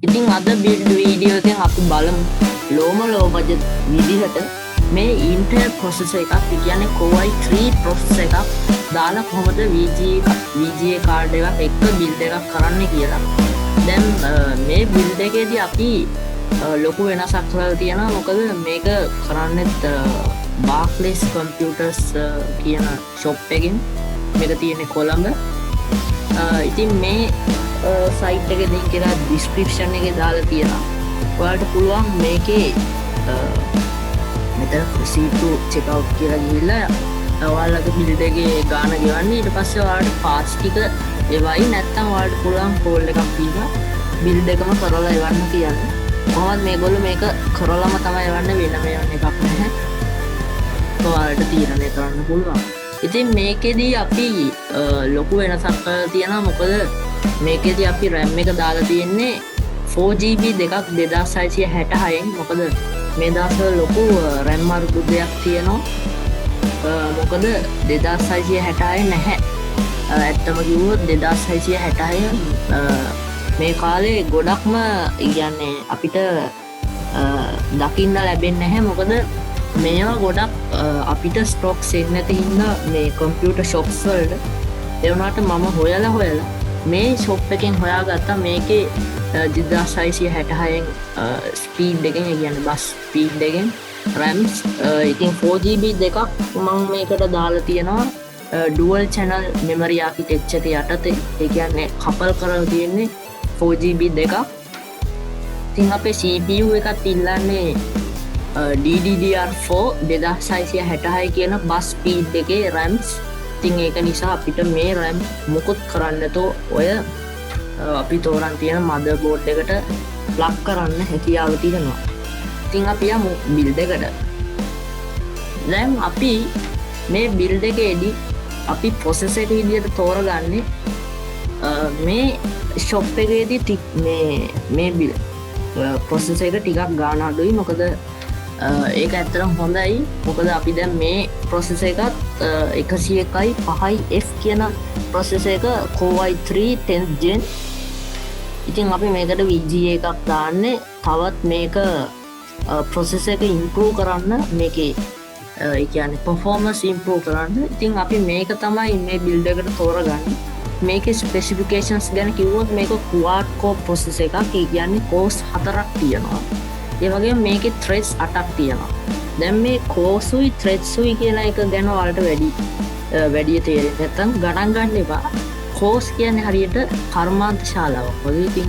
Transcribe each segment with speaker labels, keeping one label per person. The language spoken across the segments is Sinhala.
Speaker 1: ඉතින් අද බිල්ඩ් වීඩියෝ එකෙන් අපි බලමු ලෝ බජට් විදිහට මේ Intel processor එකක් කියන්නේ Core i3 processor එකක් දාලා කොහොමද VGA card එකක් එක්ක බිල්ඩ් එකක් කරන්න කියලා. දැන් මේ බිල්ඩ් එකේදී අපි ලොකු වෙනසක් කරලා තියෙනවා. මොකද මේක කරන්නේත් Barclays Computers කියන shop එකකින්. මේක තියෙන්නේ කොළඹ. ඉතින් මේ සයිට් එකේ ලින්ක් එක ඩිස්ක්‍රිප්ෂන් එකේ දාලා තියෙනවා. ඔයාලට පුළුවන් මේකේ මෙතන proceed to check out කියලා ගිහිල්ලා ඔයාලගේ බිල්ඩ් එකේ ගාන ගෙවන්න. ඊට පස්සේ ඔයාලට පාර්ට්ස් ටික එවයි නැත්නම් ඔයාලට පුළුවන් කෝල් එකක් දීලා බිල්ඩ් එකම කරලා එවන්න කියන්නේ. කොහොමද මේගොල්ලෝ මේක කරලම තමයි එවන්න වෙන එකක් නැහැ. ඔයාලට තීරණය කරන්න පුළුවන්. ඉතින් මේකෙදී අපි ලොකු වෙනසක් කරලා තියෙනවා. මොකද මේකෙදී අපි RAM එක දාලා තියෙන්නේ 4GB දෙකක් 2666න්. මොකද මේ දවස්වල ලොකු RAM අර්බුදයක් තියෙනවා. මොකද 2666 නැහැ. ඇත්තම කිව්වොත් 2666 මේ කාලේ ගොඩක්ම කියන්නේ අපිට දකින්න ලැබෙන්නේ නැහැ. මොකද මේවා ගොඩක් අපිට ස්ටොක්ස් එන්නේ නැති හින්දා මේ කම්පියුටර් shops වලට ඒ වුණාට මම හොයලා මේ shop එකෙන් හොයාගත්තා මේකේ 2666න් ස්පීඩ් එකෙන් කියන්නේ බස් ස්පීඩ් එකෙන් RAMs ඉතින් 4GB දෙකක් මම මේකට දාලා තියෙනවා dual channel memory architecture යටතේ. ඒ කියන්නේ කපල් කරලා තියෙන්නේ 4GB දෙකක්. ඉතින් අපේ CPU එකත් ඉල්ලන්නේ DDR4 2666 කියන බස් ස්පීඩ් එකේ RAMs. ඉතින් ඒක නිසා අපිට මේ RAM මොකොත් කරන්න නැතෝ ඔය අපි තෝරන් තියෙන මදර්බෝඩ් එකට ප්ලග් කරන්න හැකියාව තියෙනවා. ඉතින් අපි යමු බිල්ඩ් එකට. දැන් අපි මේ බිල්ඩ් එකේදී අපි processor එක විදිහට තෝරගන්නේ මේ shop එකේදී මේ බිල්ඩ් processor එක ටිකක් ගාණ අඩුයි. මොකද ඒක ඇත්තටම හොඳයි. මොකද අපි දැන් මේ processor එකත් 101.5F කියන processor එක Core i3 10th gen. ඉතින් අපි මේකට VGA එකක් දාන්නේ තවත් මේක processor එක improve කරන්න, මේකේ ඒ කියන්නේ performance improve කරන්න. ඉතින් අපි මේක තමයි මේ build එකට තෝරගන්නේ. මේකේ specifications ගැන කිව්වොත් මේක quad core processor එකක්. ඒ කියන්නේ cores 4ක් තියෙනවා. ඒ වගේම මේකේ threads 8ක් තියෙනවා. දැන් මේ cores උයි threads උයි කියලා එක ගැන ඔයාලට වැඩි තේරෙන්නේ නැත්නම් ගණන් ගන්න එපා. cores කියන්නේ හරියට කර්මාන්ත ශාලාවක් වගේ. ඉතින්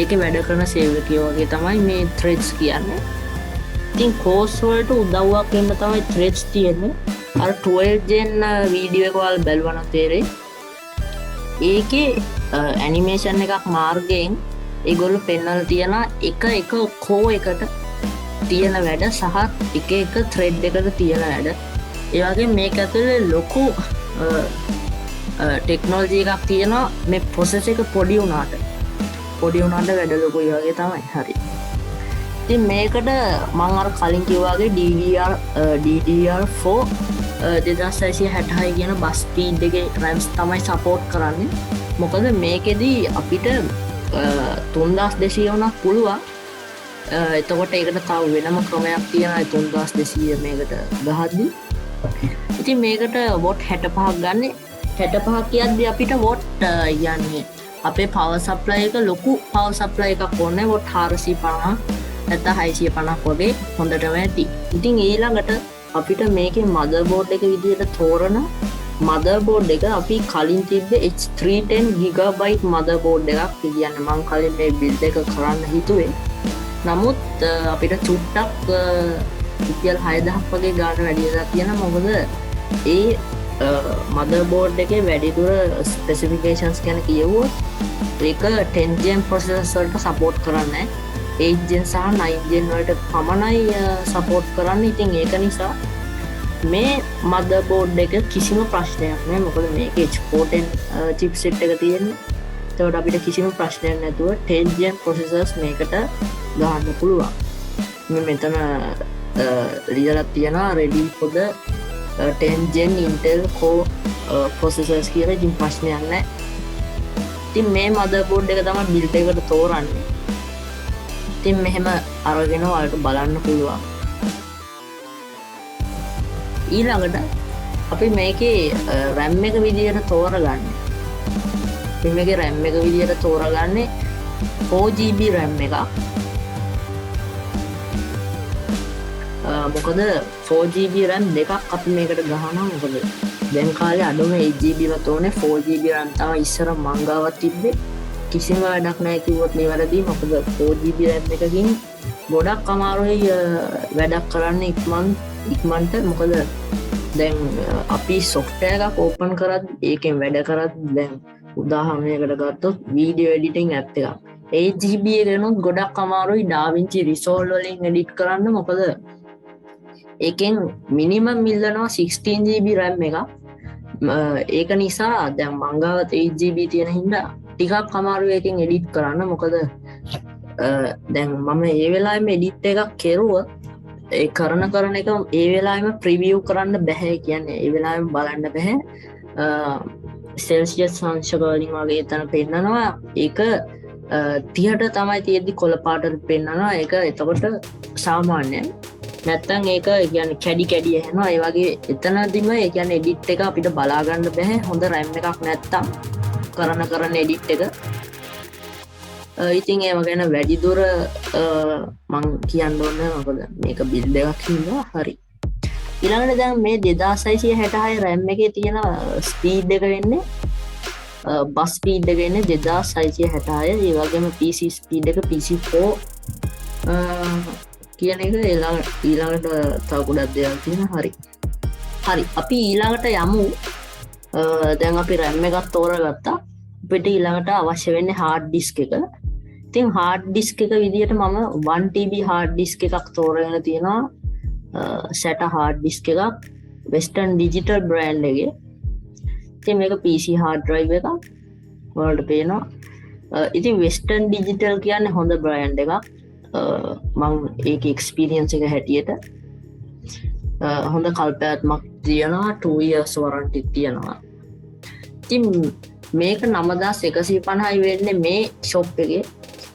Speaker 1: ඒකේ වැඩ කරන සේවකයෝ වගේ තමයි මේ threads කියන්නේ. ඉතින් cores වලට උදව්වක් වෙන්න තමයි threads තියෙන්නේ. අර 12 gen වීඩියෝ එක ඔයාලා බලනවා නම් තේරෙයි. ඒකේ ඇනිමේෂන් එකක් මාර්ගයෙන් ඒගොල්ලෝ පෙන්වලා තියෙන එක කෝ එකට තියෙන වැඩ සහ එක thread එකට තියෙන වැඩ. ඒ වගේ මේක ඇතුලේ ලොකු ටෙක්නොලොජි එකක් තියෙනවා. මේ processor එක පොඩි වුණාට වැඩ ලොකුයි වගේ තමයි. හරි. ඉතින් මේකට මම අර කලින් කිව්වා වගේ DDR4 2666 කියන බස් ස්පීඩ් එකේ RAMs තමයි සපෝට් කරන්නේ. මොකද මේකෙදී අපිට 3200 වුණත් පුළුවන්. එතකොට ඒකට තව වෙනම ක්‍රමයක් තියෙනවා 3200 මේකට ගහද්දි. ඉතින් මේකට වොට් 65ක් ගන්න. 65ක් කියද්දී අපිට වොට් යන්නේ අපේ පවර් සප්ලයි එක ලොකු පවර් සප්ලයි එකක් ඕනේ. වොට් 450 නැත්නම් 650ක් වගේ හොඳටම ඇති. ඉතින් ඊළඟට අපිට මේකේ මදර්බෝඩ් එක විදිහට තෝරන මදර්බෝඩ් එක අපි කලින් තිබ්බේ H310 GB මදර්බෝඩ් එකක්. කියන්නේ මම කලින් මේ බිල්ඩ් එක කරන්න හිතුවේ. නමුත් අපිට චුට්ටක් රුපියල් 6000ක් වගේ ගාණ වැඩි වෙලා තියෙනවා. මොකද ඒ මදර්බෝඩ් එකේ වැඩිදුර ස්පෙસિෆිකේෂන්ස් ගැන කියවුවොත් ඒක 10 gen processor වලට සපෝට් කරන්නේ 8 gen සහ 9 gen වලට පමණයි සපෝට් කරන්නේ. ඉතින් ඒක නිසා මේ මදර්බෝඩ් එක කිසිම ප්‍රශ්නයක් නෑ. මොකද මේක H410 chipset එක තියෙන්නේ. ඒකට අපිට කිසිම ප්‍රශ්නයක් නැතුව 10 gen processors මේකට ගහන්න පුළුවන්. මෙතන ලියලා තියෙනවා ready for the 10 gen Intel Core processors කියලා. ඉතින් ප්‍රශ්නයක් නෑ. ඉතින් මේ මදර්බෝඩ් එක තමයි බිල්ඩ් එකට තෝරන්නේ. ඉතින් මෙහෙම අරගෙන ඔයාලට බලන්න පුළුවන්. ඊළඟට අපි මේකේ RAM එක විදියට තෝරගන්න. අපි මේකේ RAM එක විදියට තෝරගන්නේ 4GB RAM එකක්. මොකද 4GB RAM දෙකක් අපි මේකට ගහනවා. මොකද දැන් කාලේ අඩුම 8GB වත් ඕනේ. 4GB RAM තමයි ඉස්සර මං ගාවත් තිබ්බේ. කිසිම වැඩක් නැහැ කිව්වොත් නිවැරදි. මොකද 4GB RAM එකකින් ගොඩක් අමාරුයි වැඩක් කරන්න ඉක්මනට. මොකද දැන් අපි software එකක් open කරත් ඒකෙන් වැඩ කරත් දැන් උදාහරණයකට ගත්තොත් video editing app එකක් 8GB එකනොත් ගොඩක් අමාරුයි DaVinci Resolve වලින් edit කරන්න. මොකද ඒකෙන් minimum ඉල්ලනවා 16GB RAM එකක්. ඒක නිසා දැන් මං ගාවත් 8GB තියෙන හින්දා ටිකක් අමාරුයි එකෙන් edit කරන්න. මොකද දැන් මම ඒ වෙලාවෙම edit එකක් කෙරුවොත් ඒ කරන එක ඒ වෙලාවෙම preview කරන්න බෑ. කියන්නේ ඒ වෙලාවෙම බලන්න බෑ. Celsius අංශක වලින් වගේ එතන පෙන්නනවා. ඒක 30ට තමයි තියෙද්දි කොළ පාටට පෙන්නනවා. ඒක එතකොට සාමාන්‍යයෙන් නැත්තම් ඒක කියන්නේ කැඩි ඇහෙනවා. ඒ වගේ එතනදිම ඒ කියන්නේ edit එක අපිට බලා ගන්න බෑ. හොඳ RAM එකක් නැත්තම් කරන edit එක. ඉතින් ඒව ගැන වැඩිදුර මං කියන්න ඕනේ. මොකද මේක බිල්ඩ් එකක් හින්දා. හරි. ඊළඟට දැන් මේ 2666 RAM එකේ තියෙන ස්පීඩ් එක වෙන්නේ බස් ස්පීඩ් එක වෙන්නේ 2666. ඒ වගේම PC ස්පීඩ් එක PC4 කියන එක ඊළඟට තව ගොඩක් දේවල් තියෙනවා. හරි අපි ඊළඟට යමු. දැන් අපි RAM එකක් තෝරගත්තා. අපිට ඊළඟට අවශ්‍ය වෙන්නේ hard disk එක. ඉතින් hard disk එක විදියට මම 1TB hard disk එකක් තෝරගෙන තියෙනවා. SATA hard disk එකක් Western Digital brand එකේ. ඉතින් මේක PC hard drive එකක් වලට පේනවා. ඉතින් Western Digital කියන්නේ හොඳ brand එකක්. මං ඒකේ experience එක හැටියට හොඳ කල්පයාත්මක් තියෙනවා. 2 years warranty තියෙනවා. ඉතින් මේක 9150යි වෙන්නේ මේ shop එකේ.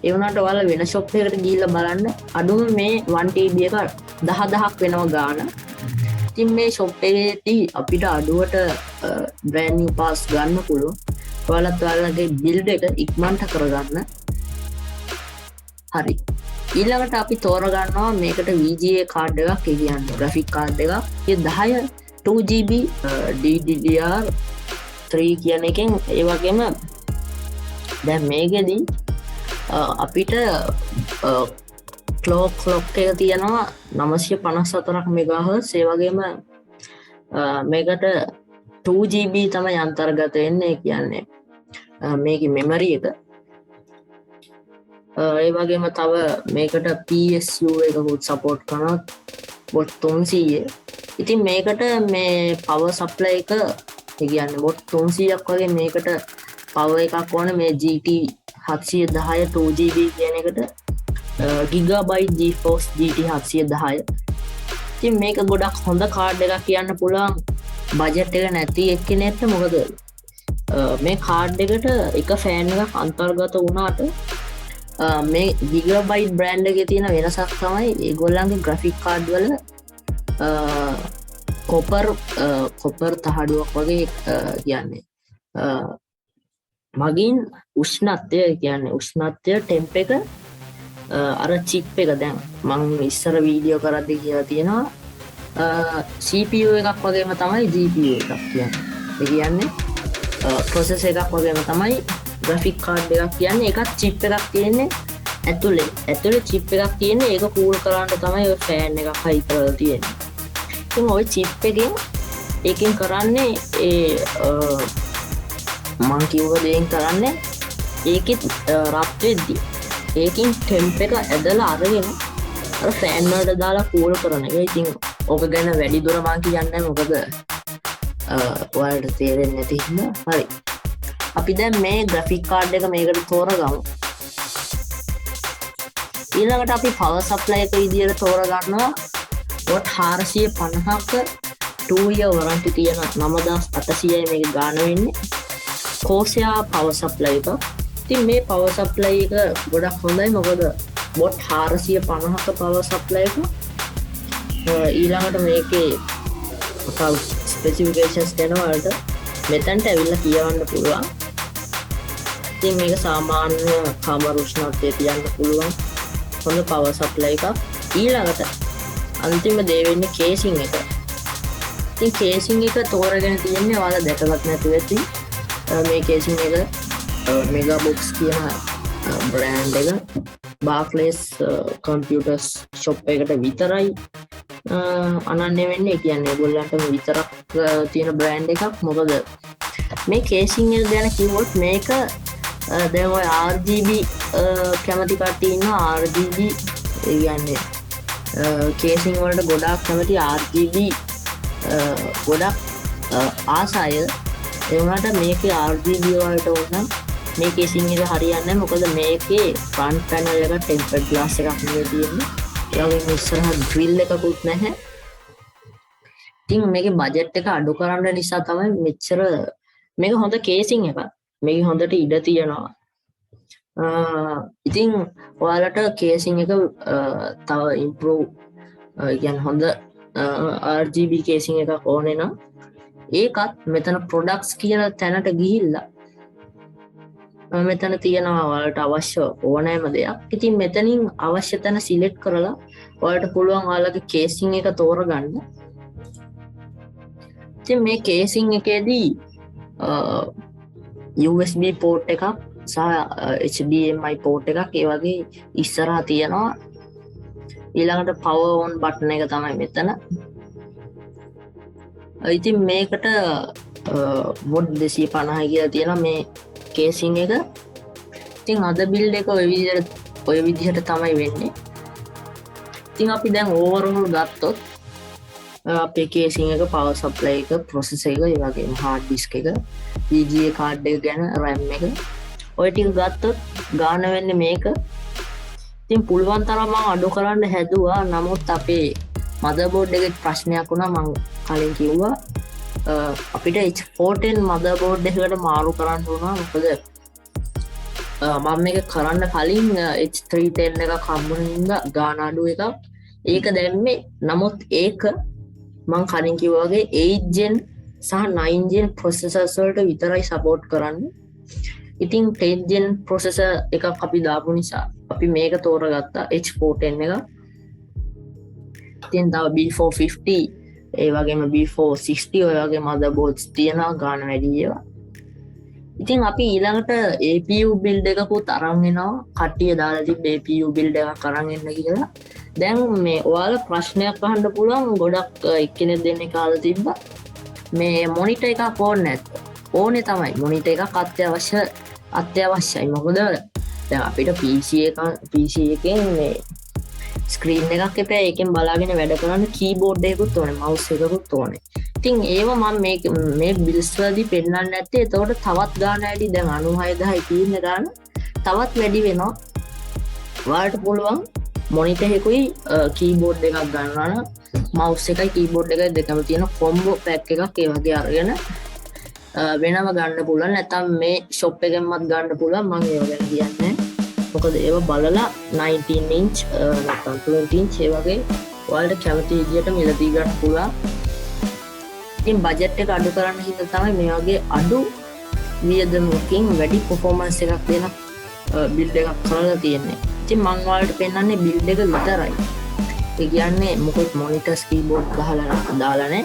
Speaker 1: ඒ වුණාට ඔයාලා වෙන shop එකකට ගිහිල්ලා බලන්න අඩුම මේ 1TB එක 10000ක් වෙනවා ගාන. ඉතින් මේ shop එකේදී අපිට අඩුවට brand new pass ගන්න පුළුවන්. ඔයාලගේ build එක ඉක්මනට කරගන්න. හරි. ඊළඟට අපි තෝරගන්නවා මේකට VGA card එකක්. ඒ කියන්නේ graphic card එකක්. ඒ 10 2GB DDR3 කියන එකෙන්. ඒ වගේම දැන් මේකෙදී අපිට clock එක තියෙනවා 954ක් MHz. ඒ වගේම මේකට 2GB තමයි අන්තර්ගත වෙන්නේ. කියන්නේ මේකේ memory එක. ඒ වගේම තව මේකට PSU එකකුත් support කරනවා watt 300. ඉතින් මේකට මේ power supply එක කියන්නේ watt 300ක් වගේ මේකට power එකක් ඕනේ. මේ GT 710 2GB කියන එකට Gigabyte GeForce GT 710. ඉතින් මේක ගොඩක් හොඳ කාඩ් එකක් කියන්න පුළුවන් බජට් එක නැති එක්කෙනෙක්ට. මොකද මේ කාඩ් එකට එක ෆෑන් එකක් අන්තර්ගත වුණාට මේ Gigabyte brand එකේ තියෙන වෙනසක් තමයි ඒගොල්ලන්ගේ graphic card වල copper තහඩුවක් වගේ කියන්නේ මගින් උෂ්ණත්වය කියන්නේ උෂ්ණත්වය ටෙම්ප් එක අර chip එක දැන් මම ඉස්සර වීඩියෝ කරද්දී කියලා තියෙනවා CPU එකක් වගේම තමයි GPU එකක් කියන්නේ. ඒ කියන්නේ processor එකක් වගේම තමයි graphic card එකක් කියන්නේ. ඒකත් chip එකක් තියෙන්නේ ඇතුලේ chip එකක් තියෙන්නේ. ඒක cool කරන්න තමයි ඔය fan එකක් හයි කරලා තියෙන්නේ. ඉතින් ওই chip එකෙන් කරන්නේ ඒ මං කිව්ව දේෙන් කරන්නේ ඒකෙත් රත් වෙද්දි ඒකින් ටෙම්ප් එක ඇදලා අරගෙන අර ෆෑන් වලට දාලා කූල් කරන එක. ඉතින් ඕක ගැන වැඩි දුර මං කියන්නේ මොකද ඔයාලට තේරෙන්නේ නැති හින්දා. හරි. අපි දැන් මේ graphic card එක මේකට තෝරගමු. ඊළඟට අපි power supply එක විදියට තෝරගන්නවා watt 450ක 2 year warranty තියෙන 9800යි මේක ගාන වෙන්නේ. Corsair power supply එක. ඉතින් මේ power supply එක ගොඩක් හොඳයි. මොකද බොට් 450ක පවර් සප්ලයි එක. ඊළඟට මේකේ ස්පෙසිෆිකේෂන්ස් දෙනවා වලට මෙතනට ඇවිල්ලා කියවන්න පුළුවන්. ඉතින් මේක සාමාන්‍ය කාමර උෂ්ණත්වය තියන්න පුළුවන් හොඳ පවර් සප්ලයි එකක්. ඊළඟට අන්තිම දේ වෙන්නේ කේසින් එක. ඉතින් කේසින් එක තෝරගෙන තියෙන්නේ ඔයාලා දැකලත් නැතුව ඇති. මේ කේසින් එක මෙගා බොක්ස් කියන බ්‍රෑන්ඩ් එක බාක්ලේස් කම්පියුටර්ස් ෂොප් එකට විතරයි අනන්‍ය වෙන්නේ. කියන්නේ ඒගොල්ලන්ටම විතරක් තියෙන බ්‍රෑන්ඩ් එකක්. මොකද මේ කේසින් එක ගැන කිව්වොත් මේක දැන් ඔය RGB කැමති කට්ටිය ඉන්නවා. RGB කියන්නේ කේසින් වලට ගොඩාක් කැමති RGB ගොඩක් ආසාය. ඒ වුණාට මේකේ RGB වලට ඕන මේ කේසින් එක හරියන්නේ නැහැ. මොකද මේකේ ෆ්‍රන්ට් පැනල් එක ටෙම්පර්ඩ් ග්ලාස් එකක් නෙවෙයි තියෙන්නේ. ඒ වගේම ඉස්සරහ ග්‍රිල් එකකුත් නැහැ. ඉතින් මේකේ බජට් එක අඩු කරන්න නිසා තමයි මෙච්චර මේක හොඳ කේසින් එකක්. මේක හොඳට ඉඩ තියෙනවා. ඉතින් ඔයාලට කේසින් එක තව ඉම්ප්‍රූව් කියන්නේ හොඳ RGB කේසින් එකක් ඕනේ නම් ඒකත් මෙතන ප්‍රොඩක්ට්ස් කියන තැනට ගිහිල්ලා මෙතන තියෙනවා ඔයාලට අවශ්‍ය ඕනෑම දෙයක්. ඉතින් මෙතනින් අවශ්‍ය තැන සිලෙක්ට් කරලා ඔයාලට පුළුවන් ඔයාලගේ කේසින් එක තෝරගන්න. ඉතින් මේ කේසින් එකේදී USB port එකක් සහ HDMI port එකක් ඒ වගේ ඉස්සරහා තියෙනවා. ඊළඟට power on button එක තමයි මෙතන. ඉතින් මේකට watt 250 කියලා තියෙනවා මේ කේසින් එක. ඉතින් අද බිල්ඩ් එක ඔය විදිහට තමයි වෙන්නේ. ඉතින් අපි දැන් ඕවරෝල් ගත්තොත් අපේ කේසින් එක පවර් සප්ලයි එක ප්‍රොසෙසර් එක ඒ වගේම හાર્ඩ් ඩිස්ක් එක VGA කාඩ් එක ගැන RAM එක ඔය ටික ගත්තොත් ගාන වෙන්නේ මේක. ඉතින් පුළුවන් තරම් මම අඩු කරන්න හැදුවා. නමුත් අපේ මදර්බෝඩ් එකේ ප්‍රශ්නයක් වුණා. මම කලින් කිව්වා අපිට H410 මදර්බෝඩ් එකකට මාරු කරන්න වුණා. මොකද මම මේක කරන්න කලින් H310 එකක් හම්බුන හින්දා ගාන අඩු එකක් ඒක දැම්මේ. නමුත් ඒක මම කලින් කිව්වා වගේ 8 gen සහ 9 gen processors වලට විතරයි support කරන්නේ. ඉතින් 10 gen processor එකක් අපි දාපු නිසා අපි මේක තෝරගත්තා H410 එක. ඉතින් තව B450 ඒ වගේම B460 ඔය වගේ motherboards තියෙනවා ගාන වැඩි ඒවා. ඉතින් අපි ඊළඟට APU build එකකුත් අරන් එනවා. කට්ටිය දාලා තිබ්බ APU build එකක් අරන් එන්න කියලා. දැන් මේ ඔයාලා ප්‍රශ්නයක් අහන්න පුළුවන්. ගොඩක් එක්කෙනෙක් දෙන්නේ කාලා තිබ්බා මේ මොනිටර් එකක් ඕනේ නැද්ද? ඕනේ තමයි. මොනිටර් එකක් අත්‍යවශ්‍යයි. මොකද දැන් අපිට PC එකෙන් මේ ස්ක්‍රීන් එකක් එපා. ඒකෙන් බලාගෙන වැඩ කරන්න කීබෝඩ් එකකුත් ඕනේ, මවුස් එකකුත් ඕනේ. ඉතින් ඒව මම මේ බිල්ස් වලදී පෙන්නන්නේ නැත්තේ. එතකොට තවත් ගාන වැඩි. දැන් 96000යි තියෙන ගාන තවත් වැඩි වෙනවා. ඔයාලට පුළුවන් මොනිටර් එකකුයි කීබෝඩ් එකක් ගන්නවා නම් මවුස් එකයි කීබෝඩ් එකයි දෙකම තියෙන කොම්බෝ පැක් එකක් ඒ වගේ අරගෙන වෙනම ගන්න පුළුවන්. නැත්නම් මේ ෂොප් එකෙන්වත් ගන්න පුළුවන්. මම ඒව ගැන කියන්නේ. මොකද ඒව බලලා 19 inch නැත්නම් 20 inch ඒ වගේ ඔයාලට කැමති විදියට මිලදී ගන්න පුළුවන්. ඉතින් බජට් එක අඩු කරන්න හින්දා තමයි මේ වගේ අඩු වියදමකින් වැඩි performance එකක් දෙන බිල්ඩ් එකක් කරලා තියෙන්නේ. ඉතින් මම ඔයාලට පෙන්නන්නේ බිල්ඩ් එක විතරයි. ඒ කියන්නේ මොකද මොනිටර්ස් කීබෝඩ් ගහලා දාලා නැහැ.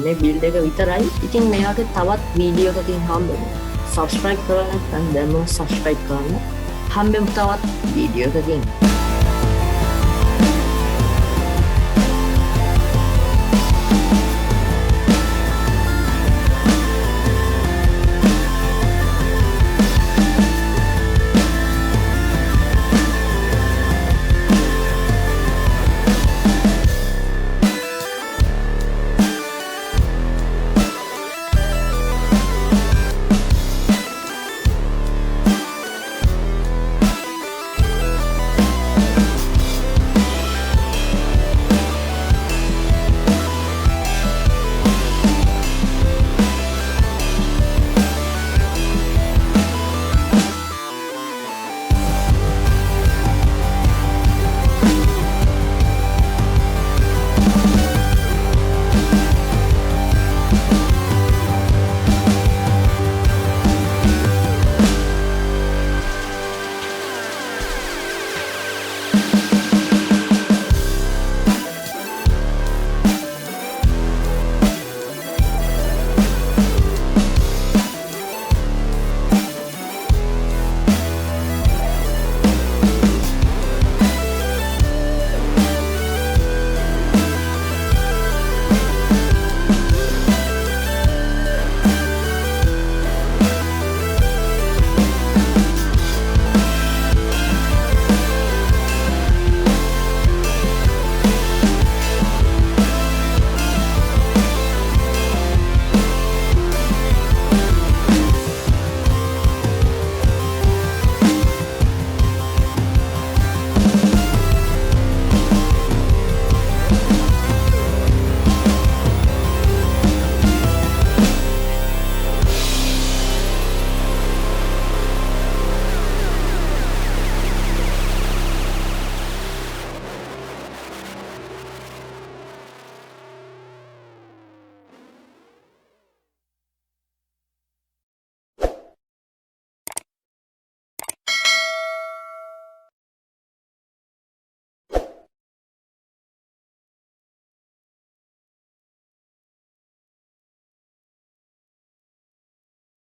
Speaker 1: මේ බිල්ඩ් එක විතරයි. ඉතින් මේ වගේ තවත් වීඩියෝ එකකින් හම්බෙමු. subscribe කරලා නැත්නම් දැන්ම subscribe කරන්න. හම්බෙමු තවත් වීඩියෝ එකකින්.